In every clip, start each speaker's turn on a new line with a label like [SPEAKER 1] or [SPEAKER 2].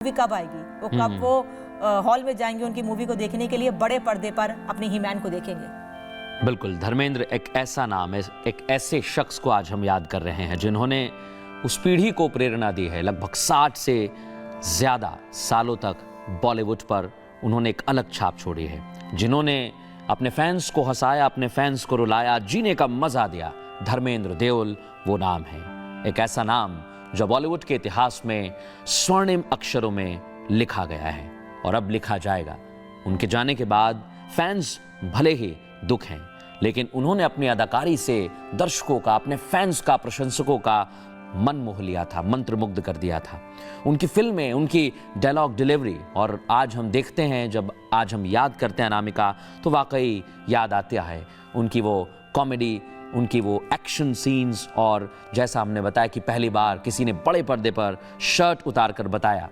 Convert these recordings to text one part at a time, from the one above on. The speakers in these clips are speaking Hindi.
[SPEAKER 1] मूवी कब आएगी, वो कब वो हॉल में जाएंगे उनकी मूवी को देखने के लिए, बड़े पर्दे पर अपनी ही मैन को देखेंगे।
[SPEAKER 2] बिल्कुल, धर्मेंद्र एक ऐसा नाम है, एक ऐसे शख्स को आज हम याद कर रहे हैं जिन्होंने उस पीढ़ी को प्रेरणा दी है। लगभग 60 से ज़्यादा सालों तक बॉलीवुड पर उन्होंने एक अलग छाप छोड़ी है, जिन्होंने अपने फैंस को हंसाया, अपने फैंस को रुलाया, जीने का मजा दिया। धर्मेंद्र देओल वो नाम है, एक ऐसा नाम जो बॉलीवुड के इतिहास में स्वर्णिम अक्षरों में लिखा गया है और अब लिखा जाएगा। उनके जाने के बाद फैंस भले ही दुख हैं, लेकिन उन्होंने अपनी अदाकारी से दर्शकों का, अपने फैंस का, प्रशंसकों का मन मोह लिया था, मंत्रमुग्ध कर दिया था। उनकी फिल्में, उनकी डायलॉग डिलीवरी, और आज हम देखते हैं, जब आज हम याद करते हैं अनामिका, तो वाकई याद आता है उनकी वो कॉमेडी, उनकी वो एक्शन सीन्स, और जैसा हमने बताया कि पहली बार किसी ने बड़े पर्दे पर शर्ट उतार कर बताया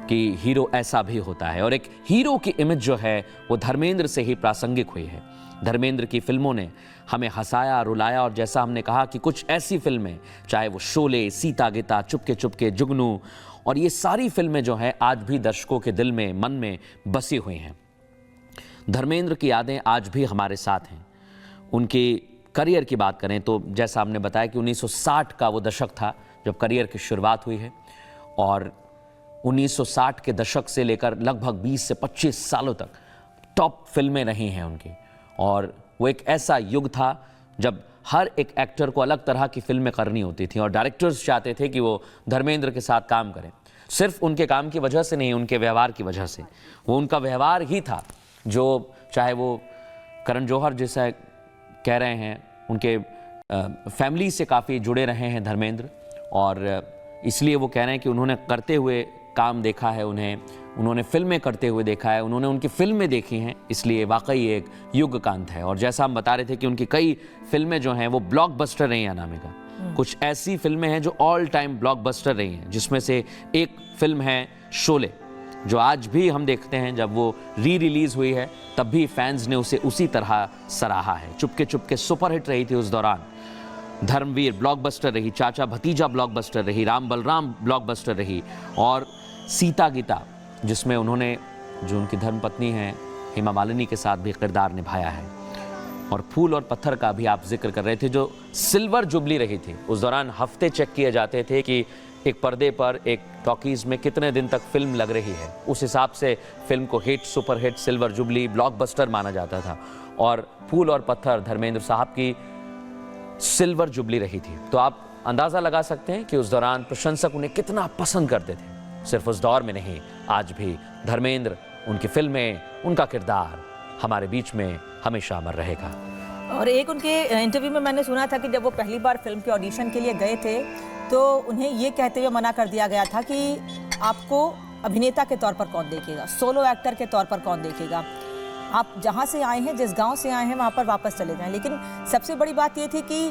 [SPEAKER 2] कि हीरो ऐसा भी होता है। और एक हीरो की इमेज जो है वो धर्मेंद्र से ही प्रासंगिक हुई है। धर्मेंद्र की फिल्मों ने हमें हंसाया, रुलाया, और जैसा हमने कहा कि कुछ ऐसी फिल्में, चाहे वो शोले, सीता गीता, चुपके चुपके, जुगनू, और ये सारी फिल्में जो हैं आज भी दर्शकों के दिल में, मन में बसी हुई हैं। धर्मेंद्र की यादें आज भी हमारे साथ हैं। उनकी करियर की बात करें तो जैसा हमने बताया कि 1960 का वो दशक था जब करियर की शुरुआत हुई है, और 1960 के दशक से लेकर लगभग 20 से 25 सालों तक टॉप फिल्में रही हैं उनकी। और वो एक ऐसा युग था जब हर एक एक्टर को अलग तरह की फिल्में करनी होती थी और डायरेक्टर्स चाहते थे कि वो धर्मेंद्र के साथ काम करें। सिर्फ उनके काम की वजह से नहीं, उनके व्यवहार की वजह से। वो उनका व्यवहार ही था जो, चाहे वो करण जौहर जैसा कह रहे हैं, उनके फैमिली से काफ़ी जुड़े रहे हैं धर्मेंद्र, और इसलिए वो कह रहे हैं कि उन्होंने करते हुए काम देखा है, उन्होंने फिल्में करते हुए देखा है, उन्होंने उनकी फिल्में देखी हैं, इसलिए वाकई एक युग कांत है। और जैसा हम बता रहे थे कि उनकी कई फिल्में जो हैं वो ब्लॉकबस्टर रही हैं अनामिका। कुछ ऐसी फिल्में हैं जो ऑल टाइम ब्लॉकबस्टर रही हैं, जिसमें से एक फिल्म है शोले, जो आज भी हम देखते हैं, जब वो रिलीज हुई है तब भी फैंस ने उसे उसी तरह सराहा है। चुपके चुपके सुपरहिट रही थी उस दौरान। धर्मवीर ब्लॉकबस्टर रही, चाचा भतीजा ब्लॉकबस्टर रही, राम बलराम ब्लॉकबस्टर रही, और सीता गीता, जिसमें उन्होंने जो उनकी धर्मपत्नी हैं हेमा मालिनी के साथ भी किरदार निभाया है, और फूल और पत्थर का भी आप जिक्र कर रहे थे जो सिल्वर जुबली रही थी। उस दौरान हफ्ते चेक किए जाते थे कि एक पर्दे पर, एक टॉकीज़ में कितने दिन तक फिल्म लग रही है, उस हिसाब से फिल्म को hit, superhit, silver jubilee, blockbuster माना जाता था। और फूल और पत्थर धर्मेंद्र साहब की सिल्वर जुबली रही थी। तो आप अंदाज़ा लगा सकते हैं कि उस दौरान प्रशंसक उन्हें कितना पसंद करते थे। सिर्फ उस दौर में नहीं, आज भी धर्मेंद्र, उनकी फिल्में, उनका किरदार हमारे बीच में हमेशा अमर रहेगा।
[SPEAKER 1] और एक उनके इंटरव्यू में मैंने सुना था कि जब वो पहली बार फिल्म के ऑडिशन के लिए गए थे तो उन्हें ये कहते हुए मना कर दिया गया था कि आपको अभिनेता के तौर पर कौन देखेगा, सोलो एक्टर के तौर पर कौन देखेगा, आप जहाँ से आए हैं, जिस गांव से आए हैं वहाँ पर वापस चले जाएं। लेकिन सबसे बड़ी बात ये थी कि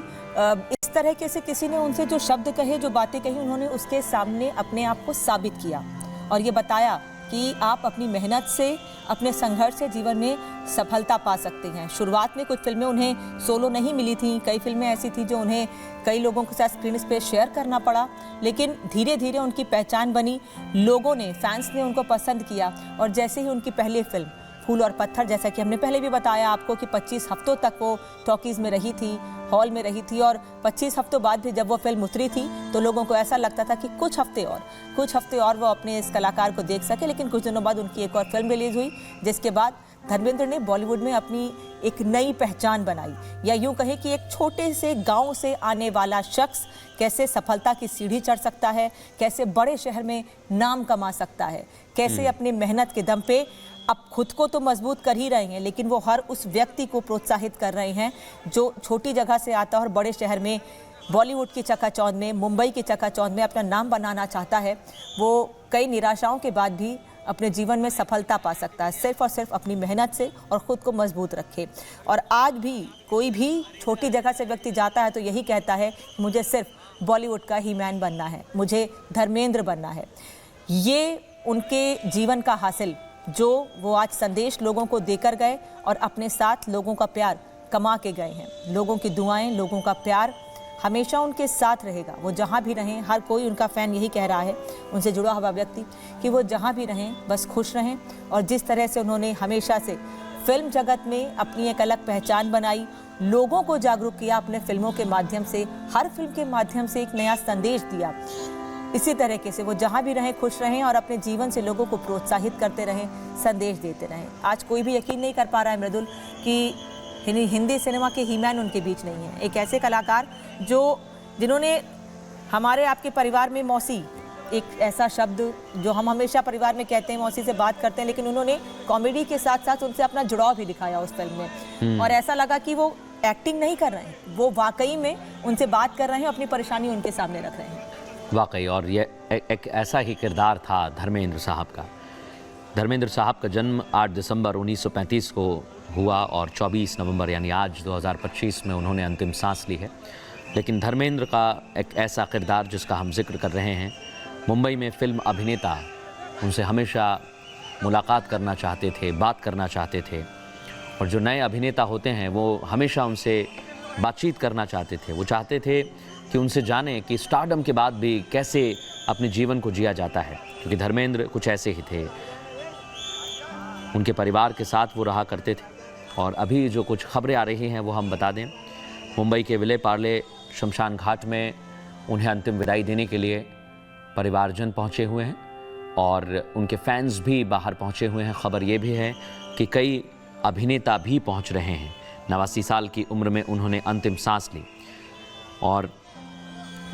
[SPEAKER 1] इस तरह के से किसी ने उनसे जो शब्द कहे, जो बातें कही, उन्होंने उसके सामने अपने आप को साबित किया और ये बताया कि आप अपनी मेहनत से, अपने संघर्ष से जीवन में सफलता पा सकते हैं। शुरुआत में कुछ फिल्में उन्हें सोलो नहीं मिली थी, कई फिल्में ऐसी थी जो उन्हें कई लोगों के साथ स्क्रीन पे शेयर करना पड़ा, लेकिन धीरे धीरे उनकी पहचान बनी, लोगों ने, फैंस ने उनको पसंद किया। और जैसे ही उनकी पहली फिल्म फूल और पत्थर, जैसा कि हमने पहले भी बताया आपको कि 25 हफ्तों तक वो टॉकीज़ में रही थी, हॉल में रही थी, और 25 हफ्तों बाद भी जब वो फिल्म उतरी थी तो लोगों को ऐसा लगता था कि कुछ हफ्ते और वो अपने इस कलाकार को देख सके। लेकिन कुछ दिनों बाद उनकी एक और फिल्म रिलीज हुई, जिसके बाद धर्मेंद्र ने बॉलीवुड में अपनी एक नई पहचान बनाई, या यूं कहें कि एक छोटे से गांव से आने वाला शख्स कैसे सफलता की सीढ़ी चढ़ सकता है, कैसे बड़े शहर में नाम कमा सकता है, कैसे अपनी मेहनत के दम पे अब खुद को तो मजबूत कर ही रहे हैं, लेकिन वो हर उस व्यक्ति को प्रोत्साहित कर रहे हैं जो छोटी जगह से आता है और बड़े शहर में, बॉलीवुड की चकाचौंध में, मुंबई की चकाचौंध में अपना नाम बनाना चाहता है। वो कई निराशाओं के बाद भी अपने जीवन में सफलता पा सकता है, सिर्फ और सिर्फ अपनी मेहनत से, और ख़ुद को मजबूत रखे। और आज भी कोई भी छोटी जगह से व्यक्ति जाता है तो यही कहता है, मुझे सिर्फ बॉलीवुड का ही मैन बनना है, मुझे धर्मेंद्र बनना है। ये उनके जीवन का हासिल जो वो आज संदेश लोगों को देकर गए और अपने साथ लोगों का प्यार कमा के गए हैं। लोगों की दुआएं, लोगों का प्यार हमेशा उनके साथ रहेगा। वो जहाँ भी रहें, हर कोई उनका फ़ैन यही कह रहा है, उनसे जुड़ा हुआ व्यक्ति, कि वो जहाँ भी रहें बस खुश रहें। और जिस तरह से उन्होंने हमेशा से फिल्म जगत में अपनी एक अलग पहचान बनाई, लोगों को जागरूक किया अपने फिल्मों के माध्यम से, हर फिल्म के माध्यम से एक नया संदेश दिया, इसी तरीके से वो जहाँ भी रहें खुश रहें और अपने जीवन से लोगों को प्रोत्साहित करते रहें, संदेश देते रहें। आज कोई भी यकीन नहीं कर पा रहा है मृदुल कि हिंदी सिनेमा के हीमैन उनके बीच नहीं है। एक ऐसे कलाकार जिन्होंने हमारे आपके परिवार में मौसी, एक ऐसा शब्द जो हम हमेशा परिवार में कहते हैं, मौसी से बात करते हैं, लेकिन उन्होंने कॉमेडी के साथ साथ उनसे अपना जुड़ाव भी दिखाया उस फिल्म में। और ऐसा लगा कि वो एक्टिंग नहीं कर रहे हैं, वो वाकई में उनसे बात कर रहे हैं, अपनी परेशानी उनके सामने रख रहे हैं।
[SPEAKER 2] वाकई, और ये एक ऐसा ही किरदार था धर्मेंद्र साहब का। धर्मेंद्र साहब का जन्म 8 दिसंबर 1935 को हुआ और 24 नवंबर यानी आज 2025 में उन्होंने अंतिम सांस ली है। लेकिन धर्मेंद्र का एक ऐसा किरदार जिसका हम जिक्र कर रहे हैं, मुंबई में फिल्म अभिनेता उनसे हमेशा मुलाकात करना चाहते थे, बात करना चाहते थे। और जो नए अभिनेता होते हैं वो हमेशा उनसे बातचीत करना चाहते थे। वो चाहते थे कि उनसे जानें कि स्टारडम के बाद भी कैसे अपने जीवन को जिया जाता है, क्योंकि धर्मेंद्र कुछ ऐसे ही थे। उनके परिवार के साथ वो रहा करते थे। और अभी जो कुछ खबरें आ रही हैं वो हम बता दें। मुंबई के विले पार्ले शमशान घाट में उन्हें अंतिम विदाई देने के लिए परिवारजन पहुंचे हुए हैं और उनके फैंस भी बाहर पहुंचे हुए हैं। खबर ये भी है कि कई अभिनेता भी पहुंच रहे हैं। 89 साल की उम्र में उन्होंने अंतिम सांस ली और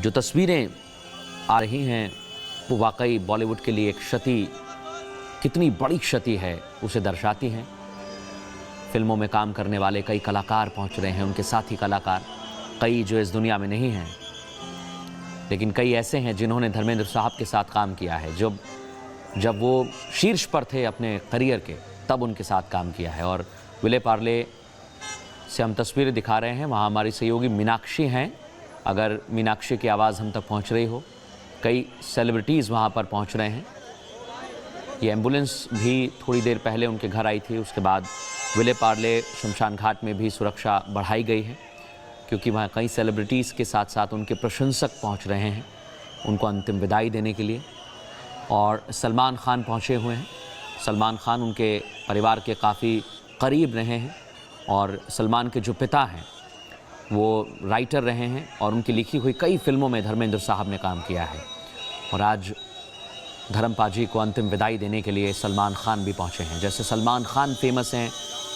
[SPEAKER 2] जो तस्वीरें आ रही हैं वो वाकई बॉलीवुड के लिए एक क्षति, कितनी बड़ी क्षति है उसे दर्शाती हैं। फिल्मों में काम करने वाले कई कलाकार पहुंच रहे हैं, उनके साथी कलाकार, कई जो इस दुनिया में नहीं हैं, लेकिन कई ऐसे हैं जिन्होंने धर्मेंद्र साहब के साथ काम किया है। जब वो शीर्ष पर थे अपने करियर के, तब उनके साथ काम किया है। और विले पार्ले से हम तस्वीरें दिखा रहे हैं। वहाँ हमारी सहयोगी मीनाक्षी हैं। अगर मीनाक्षी की आवाज़ हम तक पहुँच रही हो, कई सेलिब्रिटीज़ वहाँ पर पहुँच रहे हैं। ये एम्बुलेंस भी थोड़ी देर पहले उनके घर आई थी। उसके बाद विले पार्ले शमशान घाट में भी सुरक्षा बढ़ाई गई है, क्योंकि वहाँ कई सेलिब्रिटीज़ के साथ साथ उनके प्रशंसक पहुँच रहे हैं उनको अंतिम विदाई देने के लिए। और सलमान खान पहुँचे हुए हैं। सलमान खान उनके परिवार के काफ़ी करीब रहे हैं और सलमान के जो पिता हैं वो राइटर रहे हैं और उनकी लिखी हुई कई फिल्मों में धर्मेंद्र साहब ने काम किया है। और आज धर्मपाजी को अंतिम विदाई देने के लिए सलमान खान भी पहुंचे हैं। जैसे सलमान खान फेमस हैं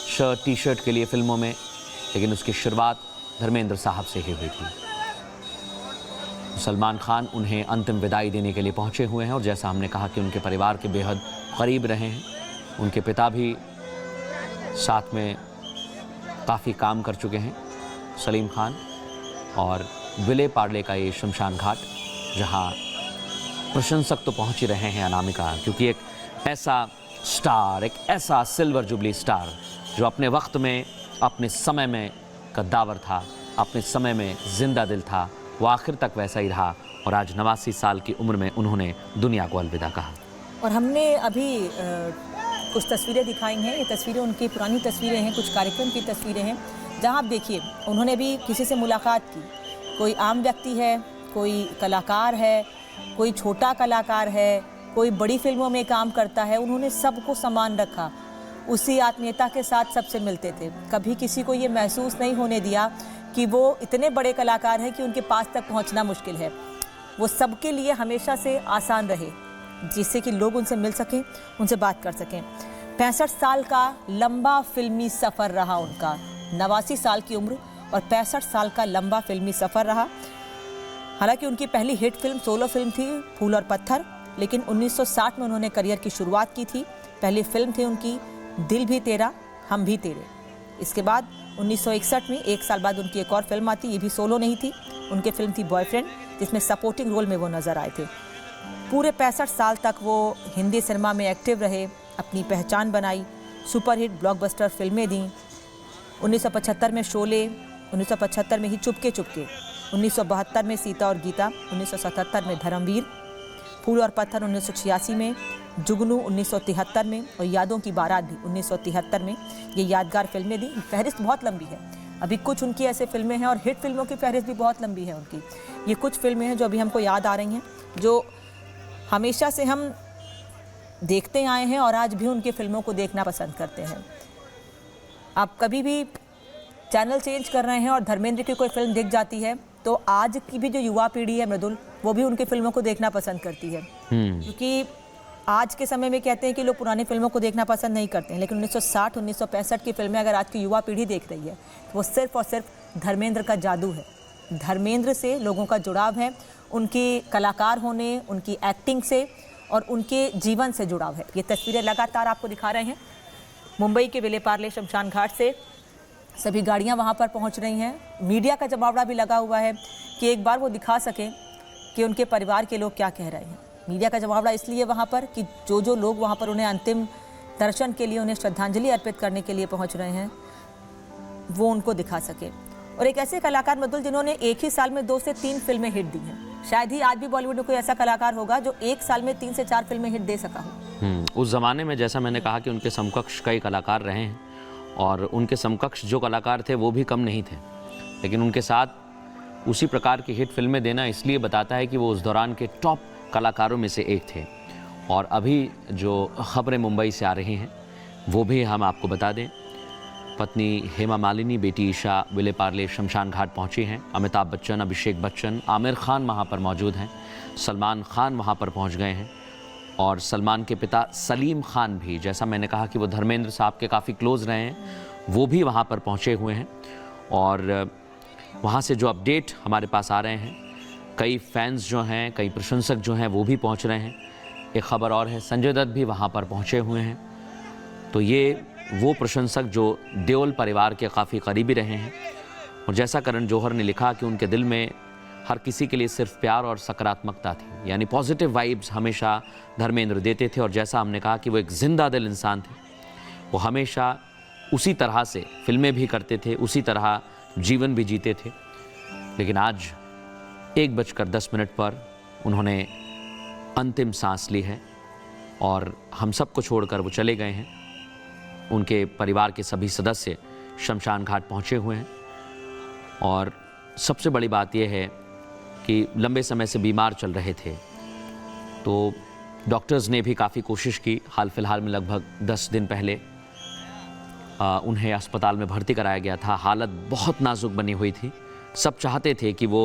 [SPEAKER 2] शर्ट टी शर्ट के लिए फिल्मों में, लेकिन उसकी शुरुआत धर्मेंद्र साहब से ही हुई थी। सलमान खान उन्हें अंतिम विदाई देने के लिए पहुंचे हुए हैं और जैसा हमने कहा कि उनके परिवार के बेहद करीब रहे हैं। उनके पिता भी साथ में काफ़ी काम कर चुके हैं, सलीम खान। और विले पार्ले का ये शमशान घाट, जहां प्रशंसक तो पहुंच ही रहे हैं अनामिका, क्योंकि एक ऐसा स्टार, एक ऐसा सिल्वर जुबली स्टार जो अपने वक्त में, अपने समय में कद्दावर था, अपने समय में जिंदा दिल था, वो आखिर तक वैसा ही रहा। और आज 89 साल की उम्र में उन्होंने दुनिया को अलविदा कहा।
[SPEAKER 1] और हमने अभी कुछ तस्वीरें दिखाई हैं। ये तस्वीरें उनकी पुरानी तस्वीरें हैं, कुछ कार्यक्रम की तस्वीरें हैं, जहां आप देखिए उन्होंने भी किसी से मुलाकात की। कोई आम व्यक्ति है, कोई कलाकार है, कोई छोटा कलाकार है, कोई बड़ी फिल्मों में काम करता है, उन्होंने सबको समान रखा। उसी आत्मीयता के साथ सबसे मिलते थे। कभी किसी को ये महसूस नहीं होने दिया कि वो इतने बड़े कलाकार हैं कि उनके पास तक पहुंचना मुश्किल है। वो सबके लिए हमेशा से आसान रहे, जिससे कि लोग उनसे मिल सकें, उनसे बात कर सकें। 65 साल का लंबा फिल्मी सफ़र रहा उनका। 89 साल की उम्र और 65 साल का लंबा फिल्मी सफ़र रहा। हालांकि उनकी पहली हिट फिल्म सोलो फिल्म थी फूल और पत्थर, लेकिन 1960 में उन्होंने करियर की शुरुआत की थी। पहली फिल्म थी उनकी दिल भी तेरा हम भी तेरे। इसके बाद 1961 में, एक साल बाद, उनकी एक और फिल्म आती, ये भी सोलो नहीं थी, उनकी फिल्म थी बॉयफ्रेंड, जिसमें सपोर्टिंग रोल में वो नज़र आए थे। पूरे 65 साल तक वो हिंदी सिनेमा में एक्टिव रहे, अपनी पहचान बनाई, सुपरहिट ब्लॉकबस्टर फिल्में दी। 1975 में शोले, 1975 में ही चुपके चुपके, 1972 में सीता और गीता, 1977 में धर्मवीर, फूल और पत्थर 1986 में, जुगनू 1973 में और यादों की बारात भी 1973 में। ये यादगार फिल्में दी। फहरिस्त बहुत लंबी है, अभी कुछ उनकी ऐसे फिल्में हैं और हिट फिल्मों की फहरिस्त भी बहुत लंबी है उनकी। ये कुछ फिल्में हैं जो अभी हमको याद आ रही हैं, जो हमेशा से हम देखते आए हैं और आज भी उनकी फिल्मों को देखना पसंद करते हैं। आप कभी भी चैनल चेंज कर रहे हैं और धर्मेंद्र की कोई फिल्म दिख जाती है तो आज की भी जो युवा पीढ़ी है मृदुल, वो भी उनकी फिल्मों को देखना पसंद करती है। क्योंकि आज के समय में कहते हैं कि लोग पुरानी फिल्मों को देखना पसंद नहीं करते हैं, लेकिन 1960 1965 की फिल्में अगर आज की युवा पीढ़ी देख रही है तो वो सिर्फ और सिर्फ धर्मेंद्र का जादू है। धर्मेंद्र से लोगों का जुड़ाव है, उनके कलाकार होने, उनकी एक्टिंग से और उनके जीवन से जुड़ाव है। ये तस्वीरें लगातार आपको दिखा रहे हैं मुंबई के विले पार्ले शमशान घाट से। सभी गाड़ियां वहां पर पहुंच रही हैं। मीडिया का जमावड़ा भी लगा हुआ है कि एक बार वो दिखा सकें कि उनके परिवार के लोग क्या कह रहे हैं। मीडिया का जमावड़ा इसलिए वहां पर कि जो लोग वहां पर उन्हें अंतिम दर्शन के लिए, उन्हें श्रद्धांजलि अर्पित करने के लिए पहुंच रहे हैं, वो उनको दिखा सके। और एक ऐसे कलाकार मधुल जिन्होंने एक ही साल में 2 से 3 फिल्में हिट दी हैं। शायद ही आज भी बॉलीवुड में कोई ऐसा कलाकार होगा जो एक साल में 3 से 4 फिल्में हिट दे सका हो।
[SPEAKER 2] उस ज़माने में जैसा मैंने कहा कि उनके समकक्ष कई कलाकार रहे हैं और उनके समकक्ष जो कलाकार थे वो भी कम नहीं थे, लेकिन उनके साथ उसी प्रकार की हिट फिल्में देना इसलिए बताता है कि वो उस दौरान के टॉप कलाकारों में से एक थे। और अभी जो खबरें मुंबई से आ रही हैं वो भी हम आपको बता दें। पत्नी हेमा मालिनी, बेटी ईशा विले पार्ले शमशान घाट पहुंची हैं। अमिताभ बच्चन, अभिषेक बच्चन, आमिर खान वहां पर मौजूद हैं। सलमान खान वहां पर पहुंच गए हैं और सलमान के पिता सलीम खान भी, जैसा मैंने कहा कि वो धर्मेंद्र साहब के काफ़ी क्लोज रहे हैं, वो भी वहाँ पर पहुँचे हुए हैं। और वहाँ से जो अपडेट हमारे पास आ रहे हैं, कई फैंस जो हैं, कई प्रशंसक जो हैं वो भी पहुँच रहे हैं। एक खबर और है, संजय दत्त भी वहाँ पर पहुँचे हुए हैं। तो ये वो प्रशंसक जो देओल परिवार के काफ़ी करीबी रहे हैं। और जैसा करण जौहर ने लिखा कि उनके दिल में हर किसी के लिए सिर्फ प्यार और सकारात्मकता थी, यानी पॉजिटिव वाइब्स हमेशा धर्मेंद्र देते थे। और जैसा हमने कहा कि वो एक जिंदा दिल इंसान थे, वो हमेशा उसी तरह से फिल्में भी करते थे, उसी तरह जीवन भी जीते थे। लेकिन आज 1:10 पर उन्होंने अंतिम सांस ली है और हम सबको छोड़कर वो चले गए हैं। उनके परिवार के सभी सदस्य शमशान घाट पहुँचे हुए हैं। और सबसे बड़ी बात यह है कि लंबे समय से बीमार चल रहे थे, तो डॉक्टर्स ने भी काफ़ी कोशिश की। हाल फिलहाल में लगभग 10 दिन पहले उन्हें अस्पताल में भर्ती कराया गया था। हालत बहुत नाजुक बनी हुई थी। सब चाहते थे कि वो